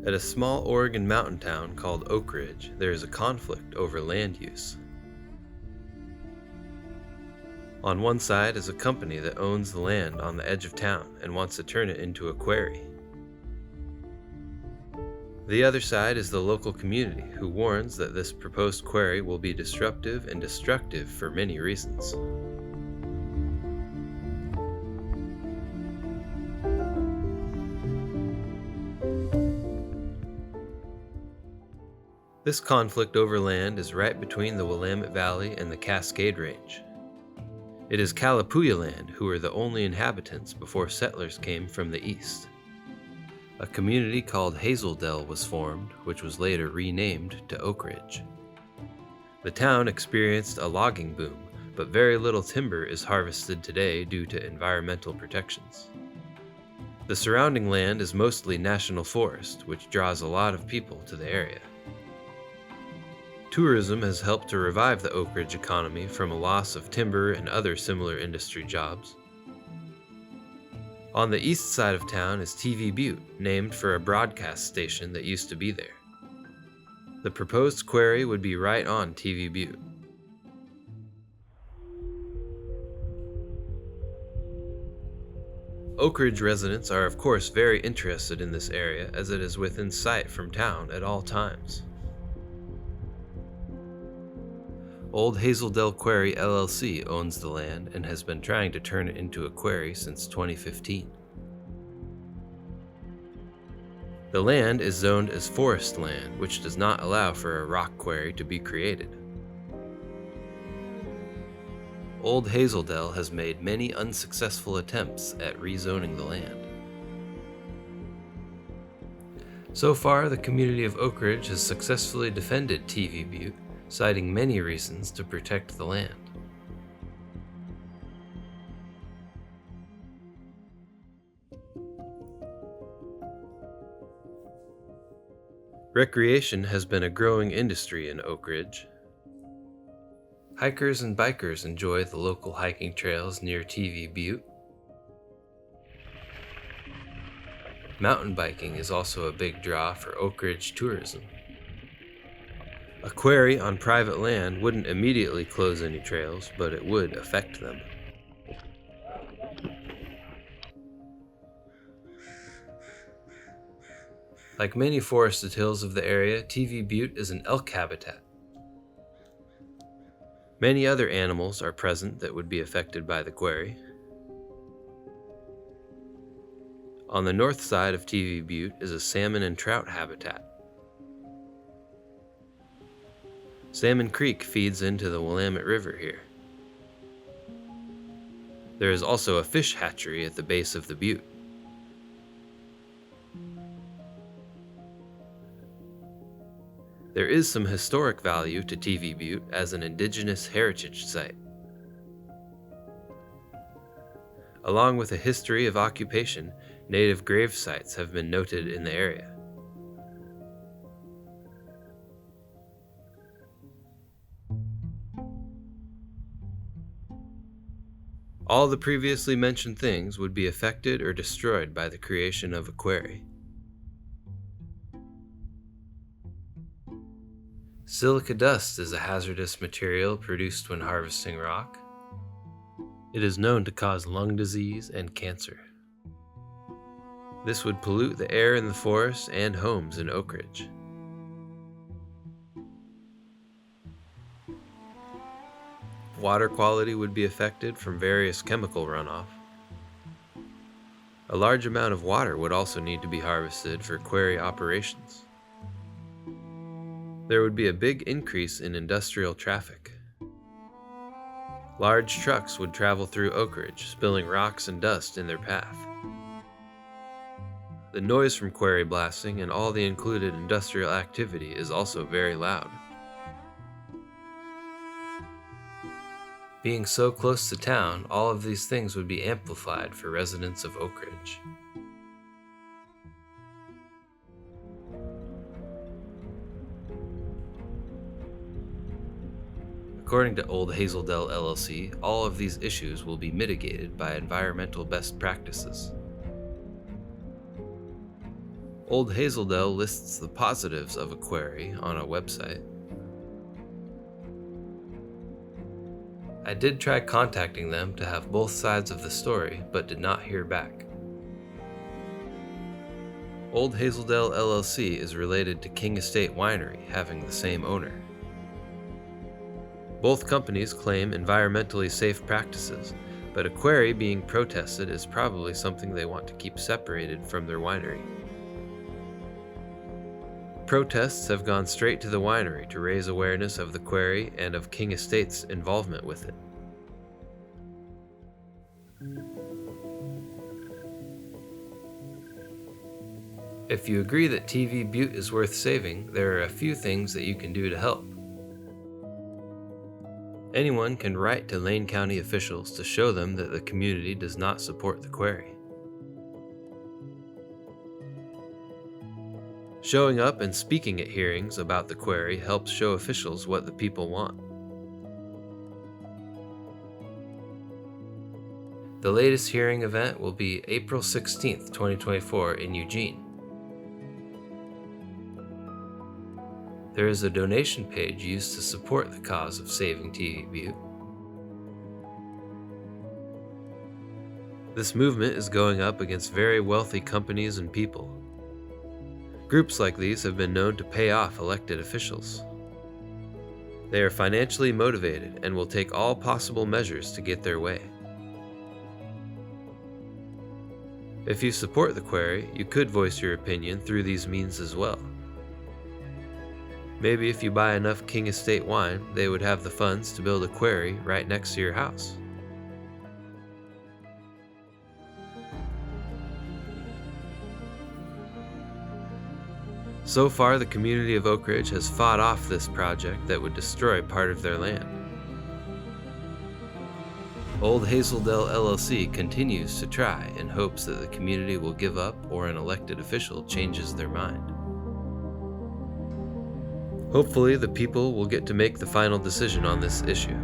At a small Oregon mountain town called Oakridge, there is a conflict over land use. On one side is a company that owns the land on the edge of town and wants to turn it into a quarry. The other side is the local community, who warns that this proposed quarry will be disruptive and destructive for many reasons. This conflict over land is right between the Willamette Valley and the Cascade Range. It is Kalapuya land who were the only inhabitants before settlers came from the east. A community called Hazeldell was formed, which was later renamed to Oakridge. The town experienced a logging boom, but very little timber is harvested today due to environmental protections. The surrounding land is mostly national forest, which draws a lot of people to the area. Tourism has helped to revive the Oakridge economy from a loss of timber and other similar industry jobs. On the east side of town is TV Butte, named for a broadcast station that used to be there. The proposed quarry would be right on TV Butte. Oakridge residents are of course very interested in this area as it is within sight from town at all times. Old Hazeldell Quarry LLC owns the land and has been trying to turn it into a quarry since 2015. The land is zoned as forest land, which does not allow for a rock quarry to be created. Old Hazeldell has made many unsuccessful attempts at rezoning the land. So far, the community of Oakridge has successfully defended TV Butte, citing many reasons to protect the land. Recreation has been a growing industry in Oakridge. Hikers and bikers enjoy the local hiking trails near TV Butte. Mountain biking is also a big draw for Oakridge tourism. A quarry on private land wouldn't immediately close any trails, but it would affect them. Like many forested hills of the area, TV Butte is an elk habitat. Many other animals are present that would be affected by the quarry. On the north side of TV Butte is a salmon and trout habitat. Salmon Creek feeds into the Willamette River here. There is also a fish hatchery at the base of the butte. There is some historic value to TV Butte as an indigenous heritage site. Along with a history of occupation, native grave sites have been noted in the area. All the previously mentioned things would be affected or destroyed by the creation of a quarry. Silica dust is a hazardous material produced when harvesting rock. It is known to cause lung disease and cancer. This would pollute the air in the forest and homes in Oakridge. Water quality would be affected from various chemical runoff. A large amount of water would also need to be harvested for quarry operations. There would be a big increase in industrial traffic. Large trucks would travel through Oakridge, spilling rocks and dust in their path. The noise from quarry blasting and all the included industrial activity is also very loud. Being so close to town, all of these things would be amplified for residents of Oakridge. According to Old Hazeldell LLC, all of these issues will be mitigated by environmental best practices. Old Hazeldell lists the positives of a quarry on a website. I did try contacting them to have both sides of the story, but did not hear back. Old Hazeldell LLC is related to King Estate Winery, having the same owner. Both companies claim environmentally safe practices, but a quarry being protested is probably something they want to keep separated from their winery. Protests have gone straight to the winery to raise awareness of the quarry and of King Estate's involvement with it. If you agree that TV Butte is worth saving, there are a few things that you can do to help. Anyone can write to Lane County officials to show them that the community does not support the quarry. Showing up and speaking at hearings about the quarry helps show officials what the people want. The latest hearing event will be April 16th, 2024 in Eugene. There is a donation page used to support the cause of saving TV Butte. This movement is going up against very wealthy companies and people. Groups like these have been known to pay off elected officials. They are financially motivated and will take all possible measures to get their way. If you support the quarry, you could voice your opinion through these means as well. Maybe if you buy enough King Estate wine, they would have the funds to build a quarry right next to your house. So far, the community of Oakridge has fought off this project that would destroy part of their land. Old Hazeldell LLC continues to try in hopes that the community will give up or an elected official changes their mind. Hopefully, the people will get to make the final decision on this issue.